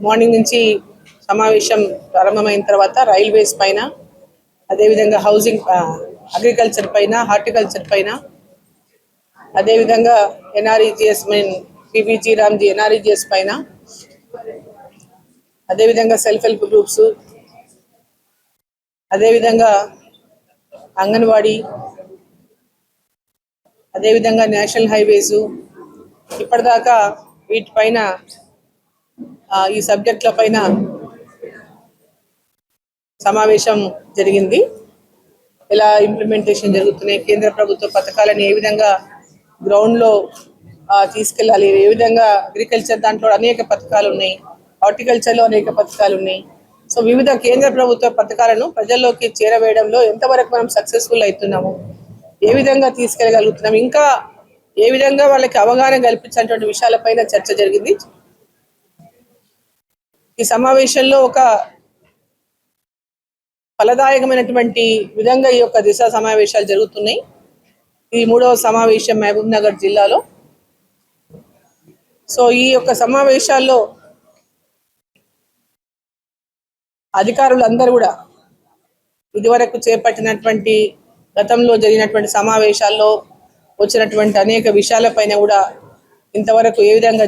Morning నుంచి సమావేశం ప్రారంభమైన తర్వాత రైల్వేస్ పైన, అదేవిధంగా హౌసింగ్, అగ్రికల్చర్ పైన, హార్టికల్చర్ పైన, అదేవిధంగా ఎన్ఆర్ఈజిఎస్ మీన్ పిబిజీ రామ్జీ ఎన్ఆర్ఈజిఎస్ పైన, అదేవిధంగా సెల్ఫ్ హెల్ప్ గ్రూప్స్, అదేవిధంగా అంగన్వాడీ, అదేవిధంగా నేషనల్ హైవేస్, ఇప్పటిదాకా వీటిపైన ఈ సబ్జెక్టుల పైన సమావేశం జరిగింది. ఎలా ఇంప్లిమెంటేషన్ జరుగుతున్నాయి, కేంద్ర ప్రభుత్వ పథకాలను ఏ విధంగా గ్రౌండ్లో తీసుకెళ్ళాలి, ఏ విధంగా అగ్రికల్చర్ దాంట్లో అనేక పథకాలు ఉన్నాయి, హార్టికల్చర్లో అనేక పథకాలు ఉన్నాయి. సో వివిధ కేంద్ర ప్రభుత్వ పథకాలను ప్రజల్లోకి చేరవేయడంలో ఎంతవరకు మనం సక్సెస్ఫుల్ అవుతున్నాము, ఏ విధంగా తీసుకెళ్ళగలుగుతున్నాం, ఇంకా ఏ విధంగా వాళ్ళకి అవగాహన కల్పించినటువంటి విషయాలపైన చర్చ జరిగింది. ఈ సమావేశంలో ఒక ఫలదాయకమైనటువంటి విధంగా ఈ యొక్క దిశ సమావేశాలు జరుగుతున్నాయి. ఇది 3వ సమావేశం మహబూబ్ నగర్ జిల్లాలో. సో ఈ యొక్క సమావేశాల్లో అధికారులందరూ కూడా ఇదివరకు చేపట్టినటువంటి గతంలో జరిగినటువంటి సమావేశాల్లో వచ్చినటువంటి అనేక విషయాలపైన కూడా ఇంతవరకు ఏ విధంగా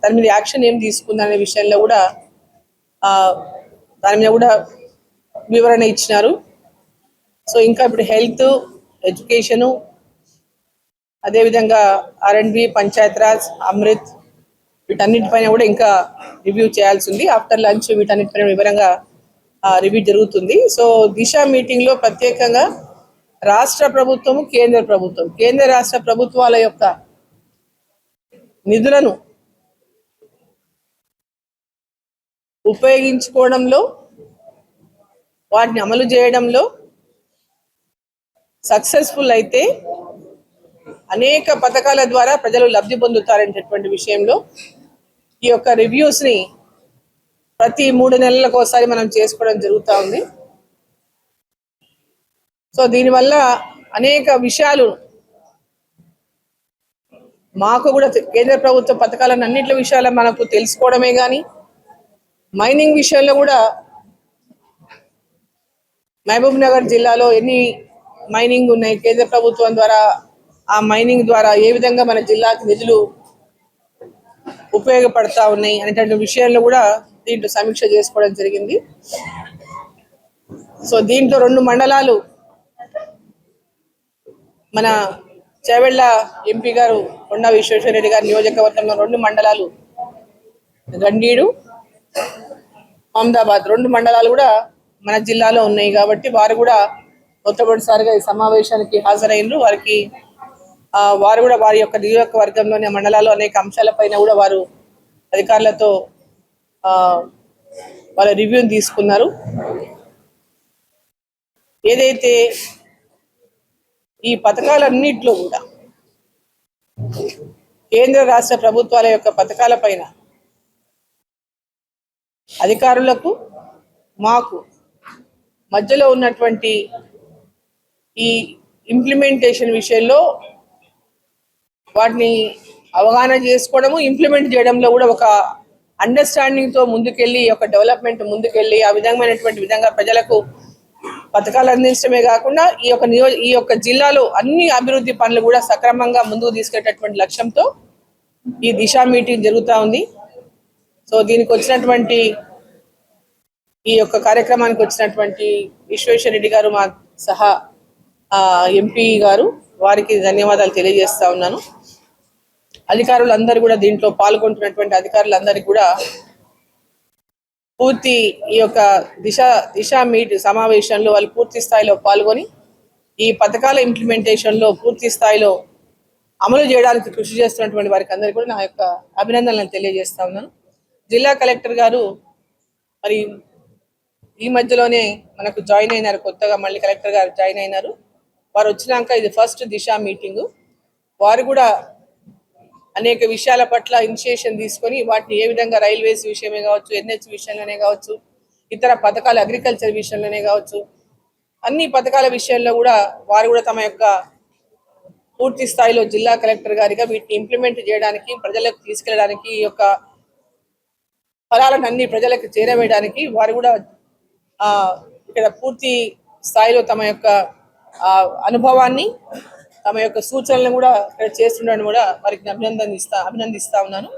దాని మీద యాక్షన్ ఏం తీసుకుందనే విషయంలో కూడా దాని మీద కూడా వివరణ ఇచ్చినారు. సో ఇంకా ఇప్పుడు హెల్త్, ఎడ్యుకేషను, అదేవిధంగా R&B, పంచాయత్ రాజ్, అమృత్, వీటన్నిటిపైన కూడా ఇంకా రివ్యూ చేయాల్సి ఉంది. ఆఫ్టర్ లంచ్ వీటన్నిటిపైన వివరంగా రివ్యూ జరుగుతుంది. సో దిశ మీటింగ్లో ప్రత్యేకంగా రాష్ట్ర ప్రభుత్వము, కేంద్ర రాష్ట్ర ప్రభుత్వాల యొక్క నిధులను ఉపయోగించుకోవడంలో, వాటిని అమలు చేయడంలో సక్సెస్ఫుల్ అయితే అనేక పథకాల ద్వారా ప్రజలు లబ్ధి పొందుతారనేటటువంటి విషయంలో ఈ యొక్క రివ్యూస్ని ప్రతి 3 నెలలకు ఒకసారి మనం చేసుకోవడం జరుగుతూ ఉంది. సో దీనివల్ల అనేక విషయాలు మాకు కూడా కేంద్ర ప్రభుత్వ పథకాలను అన్నింటి విషయాలు మనకు తెలుసుకోవడమే కానీ, మైనింగ్ విషయంలో కూడా మహబూబ్ నగర్ జిల్లాలో ఎన్ని మైనింగ్ ఉన్నాయి, కేంద్ర ప్రభుత్వం ద్వారా ఆ మైనింగ్ ద్వారా ఏ విధంగా మన జిల్లాకు నిధులు ఉపయోగపడతా ఉన్నాయి అనేటువంటి విషయంలో కూడా దీంట్లో సమీక్ష చేసుకోవడం జరిగింది. సో దీంట్లో 2 మండలాలు, మన చేవెళ్ళ ఎంపీ గారు కొండా విశ్వేశ్వరరెడ్డి గారి నియోజకవర్గంలో 2 మండలాలు, గండీడు, అహ్మదాబాద్ 2 మండలాలు కూడా మన జిల్లాలో ఉన్నాయి. కాబట్టి వారు కూడా మొట్టమొదటిసారిగా ఈ సమావేశానికి హాజరైనరు. వారు కూడా వారి యొక్క నియోజకవర్గంలోని మండలాల్లో అనేక అంశాలపైన కూడా వారు అధికారులతో వాళ్ళ రివ్యూని తీసుకున్నారు. ఏదైతే ఈ పథకాలన్నింటిలో కూడా కేంద్ర రాష్ట్ర ప్రభుత్వాల యొక్క పథకాల పైన అధికారులకు, మాకు మధ్యలో ఉన్నటువంటి ఈ ఇంప్లిమెంటేషన్ విషయంలో వాటిని అవగాహన చేసుకోవడము, ఇంప్లిమెంట్ చేయడంలో కూడా ఒక అండర్స్టాండింగ్తో ముందుకెళ్ళి, ఒక డెవలప్మెంట్ ముందుకెళ్ళి ఆ విధంగా ప్రజలకు పథకాలు అందించడమే కాకుండా ఈ యొక్క జిల్లాలో అన్ని అభివృద్ధి పనులు కూడా సక్రమంగా ముందుకు తీసుకెళ్లేటటువంటి లక్ష్యంతో ఈ దిశ మీటింగ్ జరుగుతూ ఉంది. సో దీనికి వచ్చినటువంటి, ఈ యొక్క కార్యక్రమానికి వచ్చినటువంటి విశ్వేశ్వరరెడ్డి గారు, మా సహా ఎంపీ గారు, వారికి ధన్యవాదాలు తెలియజేస్తా ఉన్నాను. అధికారులందరూ కూడా, దీంట్లో పాల్గొంటున్నటువంటి అధికారులందరికీ కూడా పూర్తి ఈ యొక్క దిశ మీట్ సమావేశంలో వాళ్ళు పూర్తి స్థాయిలో పాల్గొని ఈ పథకాల ఇంప్లిమెంటేషన్లో పూర్తి స్థాయిలో అమలు చేయడానికి కృషి చేస్తున్నటువంటి వారికి అందరికీ కూడా నా యొక్క అభినందనలను తెలియజేస్తా ఉన్నాను. జిల్లా కలెక్టర్ గారు మరి ఈ మధ్యలోనే మనకు జాయిన్ అయినారు, కొత్తగా మళ్ళీ కలెక్టర్ గారు జాయిన్ అయినారు. వారు వచ్చినాక ఇది ఫస్ట్ దిశ మీటింగు. వారు కూడా అనేక విషయాల పట్ల ఇనిషియేషన్ తీసుకొని వాటిని ఏ విధంగా రైల్వేస్ విషయమే కావచ్చు, NH విషయంలోనే కావచ్చు, ఇతర పథకాలు అగ్రికల్చర్ విషయంలోనే కావచ్చు, అన్ని పథకాల విషయంలో కూడా వారు కూడా తమ యొక్క పూర్తి స్థాయిలో జిల్లా కలెక్టర్ గారిగా వీటిని ఇంప్లిమెంట్ చేయడానికి, ప్రజలకు తీసుకెళ్ళడానికి ఈ యొక్క ఫలాలను అన్ని ప్రజలకు చేరవేయడానికి వారు కూడా ఇక్కడ పూర్తి స్థాయిలో తమ యొక్క అనుభవాన్ని తమ యొక్క సూచనలను కూడా ఇక్కడ చేస్తుండడం కూడా వారికి అభినందిస్తా ఉన్నాను.